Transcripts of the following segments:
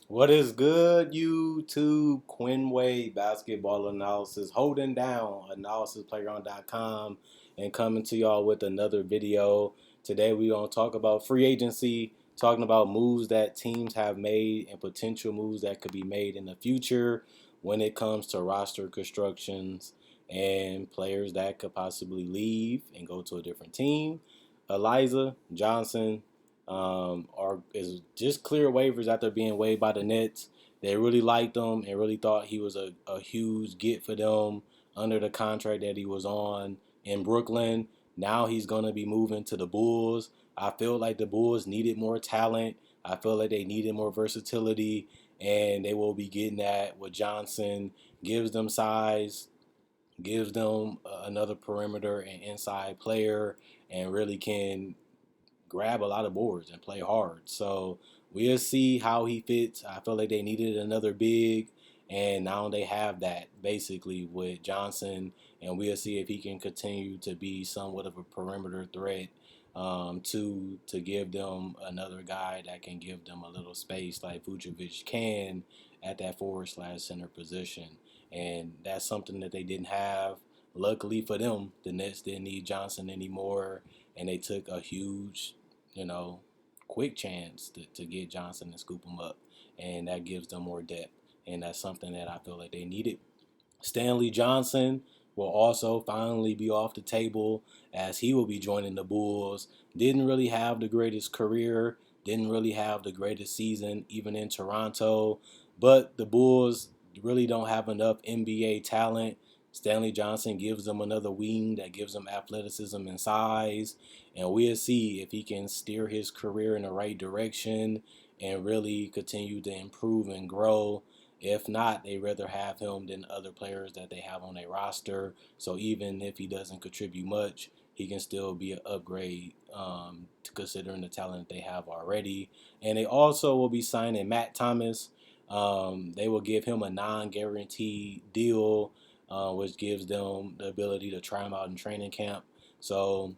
What is good, YouTube? Quinway basketball analysis, holding down analysisplayground.com, and coming to y'all with another video. Today, we're going to talk about free agency, talking about moves that teams have made and potential moves that could be made in the future when it comes to roster constructions and players that could possibly leave and go to a different team. Eliza Johnson are is just clear waivers after being waived by the Nets. They really liked him and really thought he was a huge get for them under the contract that he was on in Brooklyn. Now he's going to be moving to the Bulls. I feel like the Bulls needed more talent. I feel like they needed more versatility, and they will be getting that with Johnson. Gives them size, gives them another perimeter and inside player, and really can grab a lot of boards and play hard. So we'll see how he fits. I feel like they needed another big, and now they have that basically with Johnson, and we'll see if he can continue to be somewhat of a perimeter threat to give them another guy that can give them a little space like Vucevic can at that forward/center position, and that's something that they didn't have. Luckily for them, the Nets didn't need Johnson anymore, and they took a huge you know, quick chance to get Johnson and scoop him up. And that gives them more depth. And that's something that I feel like they needed. Stanley Johnson will also finally be off the table as he will be joining the Bulls. Didn't really have the greatest career, didn't really have the greatest season, even in Toronto. But the Bulls really don't have enough NBA talent. Stanley Johnson gives them another wing that gives them athleticism and size. And we'll see if he can steer his career in the right direction and really continue to improve and grow. If not, they rather have him than other players that they have on their roster. So even if he doesn't contribute much, he can still be an upgrade considering the talent they have already. And they also will be signing Matt Thomas. They will give him a non-guaranteed deal, which gives them the ability to try him out in training camp. So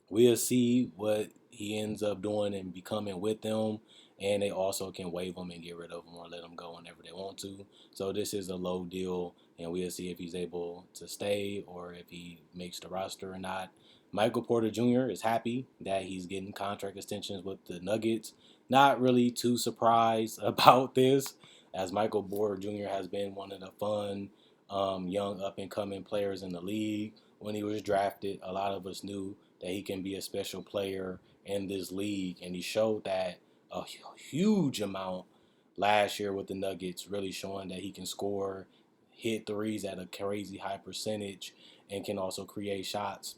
we'll see what he ends up doing and becoming with them. And they also can waive him and get rid of him or let him go whenever they want to. So this is a low deal, and we'll see if he's able to stay or if he makes the roster or not. Michael Porter Jr. is happy that he's getting contract extensions with the Nuggets. Not really too surprised about this, as Michael Porter Jr. has been one of the fun, young up-and-coming players in the league. When he was drafted, a lot of us knew that he can be a special player in this league, and he showed that a huge amount last year with the Nuggets, really showing that he can score, hit threes at a crazy high percentage, and can also create shots,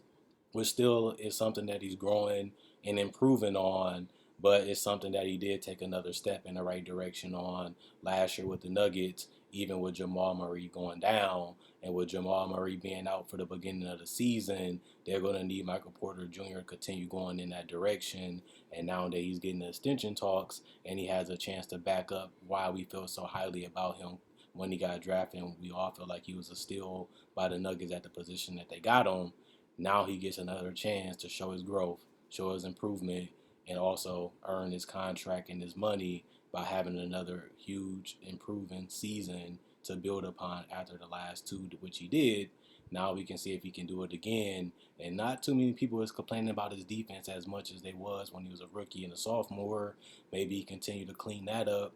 which still is something that he's growing and improving on. But it's something that he did take another step in the right direction on last year with the Nuggets, even with Jamal Murray going down. And with Jamal Murray being out for the beginning of the season, they're going to need Michael Porter Jr. to continue going in that direction. And now that he's getting the extension talks and he has a chance to back up why we feel so highly about him when he got drafted, and we all feel like he was a steal by the Nuggets at the position that they got him. Now he gets another chance to show his growth, show his improvement, and also earn his contract and his money by having another huge improving season to build upon after the last two, which he did. Now we can see if he can do it again. And not too many people is complaining about his defense as much as they was when he was a rookie and a sophomore. Maybe he continue to clean that up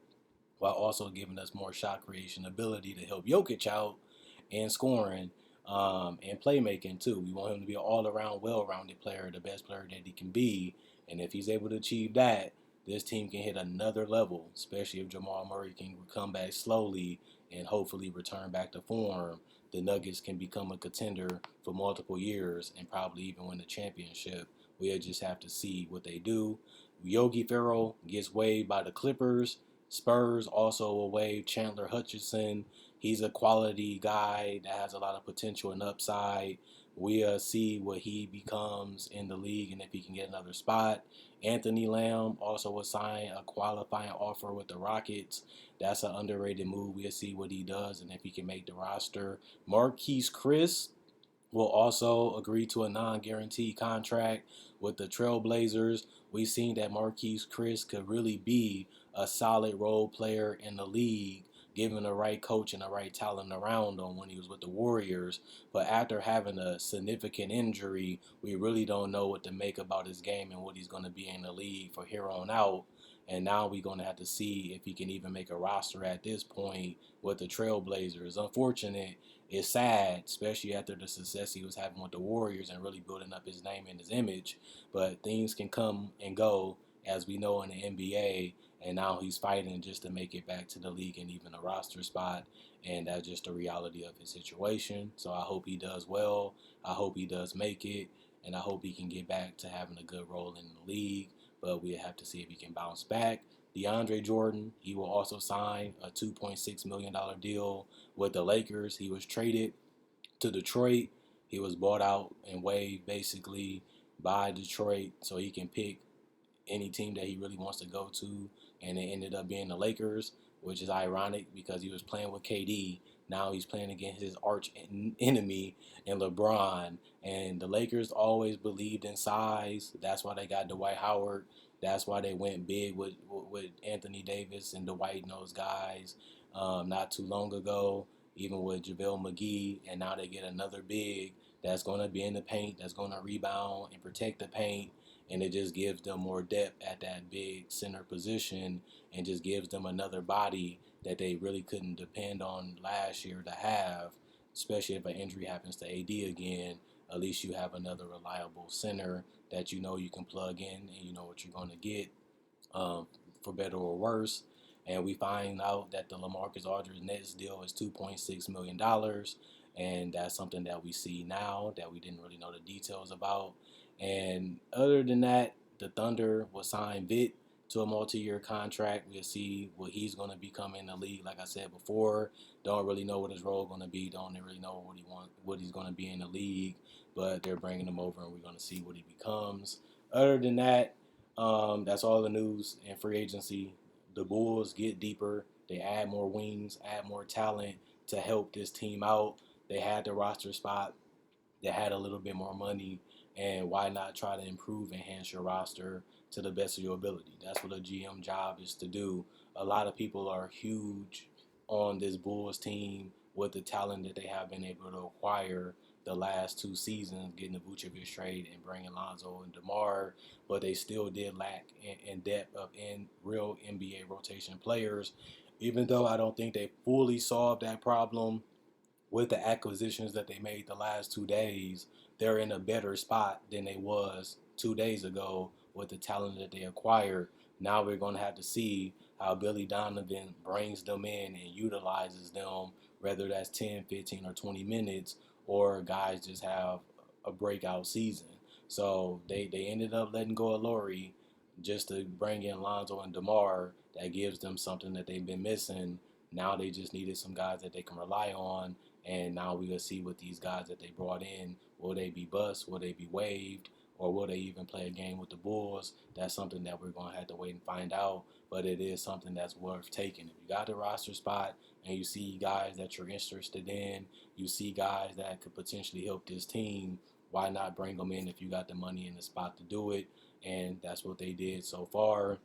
while also giving us more shot creation ability to help Jokic out and scoring and playmaking too. We want him to be an all-around, well-rounded player, the best player that he can be. And if he's able to achieve that, this team can hit another level, especially if Jamal Murray can come back slowly and hopefully return back to form. The Nuggets can become a contender for multiple years and probably even win the championship. We'll just have to see what they do. Yogi Ferrell gets waived by the Clippers. Spurs also will waive Chandler Hutchison. He's a quality guy that has a lot of potential and upside. We'll see what he becomes in the league and if he can get another spot. Anthony Lamb also will sign a qualifying offer with the Rockets. That's an underrated move. We'll see what he does and if he can make the roster. Marquise Chris will also agree to a non-guaranteed contract with the Trailblazers. We've seen that Marquise Chris could really be a solid role player in the league, given the right coach and the right talent around him when he was with the Warriors. But after having a significant injury, we really don't know what to make about his game and what he's going to be in the league for here on out. And now we're going to have to see if he can even make a roster at this point with the Trailblazers. Unfortunate, it's sad, especially after the success he was having with the Warriors and really building up his name and his image. But things can come and go, as we know in the NBA. And now he's fighting just to make it back to the league and even a roster spot. And that's just the reality of his situation. So I hope he does well. I hope he does make it. And I hope he can get back to having a good role in the league. But we have to see if he can bounce back. Deandre Jordan, he will also sign a $2.6 million deal with the Lakers. He was traded to Detroit. He was bought out and waived basically by Detroit so he can pick any team that he really wants to go to, and it ended up being the Lakers, which is ironic because he was playing with KD. Now he's playing against his arch enemy in LeBron, and the Lakers always believed in size. That's why they got Dwight Howard. That's why they went big with Anthony Davis and Dwight and those guys not too long ago, even with JaVale McGee, and now they get another big that's going to be in the paint, that's going to rebound and protect the paint, and it just gives them more depth at that big center position and just gives them another body that they really couldn't depend on last year to have, especially if an injury happens to AD again. At least you have another reliable center that you know you can plug in and you know what you're going to get, um, for better or worse. And we find out that the LaMarcus Aldridge Nets deal is $2.6 million, and that's something that we see now that we didn't really know the details about. And other than that, the Thunder will sign Vit to a multi-year contract. We'll see what he's going to become in the league. Like I said before, don't really know what his role going to be. Don't really know what he's going to be in the league. But they're bringing him over, and we're going to see what he becomes. Other than that, that's all the news and free agency. The Bulls get deeper. They add more wings, add more talent to help this team out. They had the roster spot. They had a little bit more money. And why not try to improve, enhance your roster to the best of your ability? That's what a GM job is to do. A lot of people are huge on this Bulls team with the talent that they have been able to acquire the last 2 seasons, getting the Vucevic trade and bringing Lonzo and DeMar, but they still did lack in depth of in real NBA rotation players. Even though I don't think they fully solved that problem with the acquisitions that they made the last 2 days, they're in a better spot than they was 2 days ago with the talent that they acquired. Now we're going to have to see how Billy Donovan brings them in and utilizes them, whether that's 10, 15, or 20 minutes, or guys just have a breakout season. So they ended up letting go of Laurie just to bring in Lonzo and DeMar. That gives them something that they've been missing. Now they just needed some guys that they can rely on, and now we will see what these guys that they brought in, will they be bust, will they be waived, or will they even play a game with the Bulls? That's something that we're going to have to wait and find out, but it is something that's worth taking. If you got the roster spot and you see guys that you're interested in, you see guys that could potentially help this team, why not bring them in if you got the money and the spot to do it? And that's what they did so far,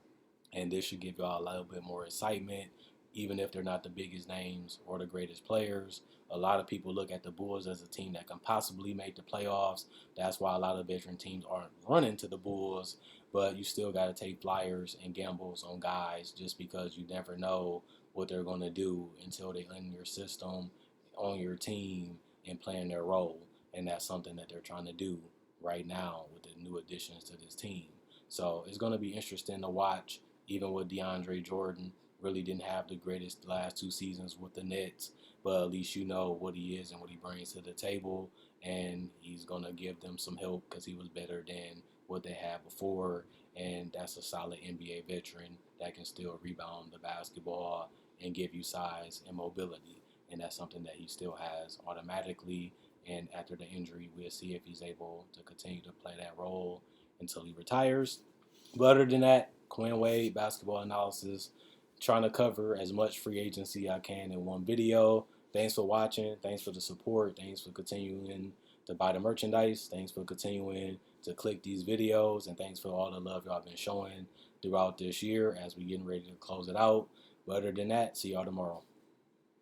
and this should give y'all a little bit more excitement, even if they're not the biggest names or the greatest players. A lot of people look at the Bulls as a team that can possibly make the playoffs. That's why a lot of veteran teams aren't running to the Bulls, but you still got to take flyers and gambles on guys just because you never know what they're going to do until they in your system, on your team, and playing their role. And that's something that they're trying to do right now with the new additions to this team. So it's going to be interesting to watch, even with DeAndre Jordan. Really didn't have the greatest last 2 seasons with the Nets, but at least you know what he is and what he brings to the table, and he's going to give them some help because he was better than what they had before, and that's a solid NBA veteran that can still rebound the basketball and give you size and mobility, and that's something that he still has automatically, and after the injury, we'll see if he's able to continue to play that role until he retires. But other than that, Quinn Wade basketball analysis, trying to cover as much free agency I can in one video. Thanks for watching. Thanks for the support. Thanks for continuing to buy the merchandise. Thanks for continuing to click these videos, and thanks for all the love y'all been showing throughout this year as we getting ready to close it out. But other than that, see y'all tomorrow.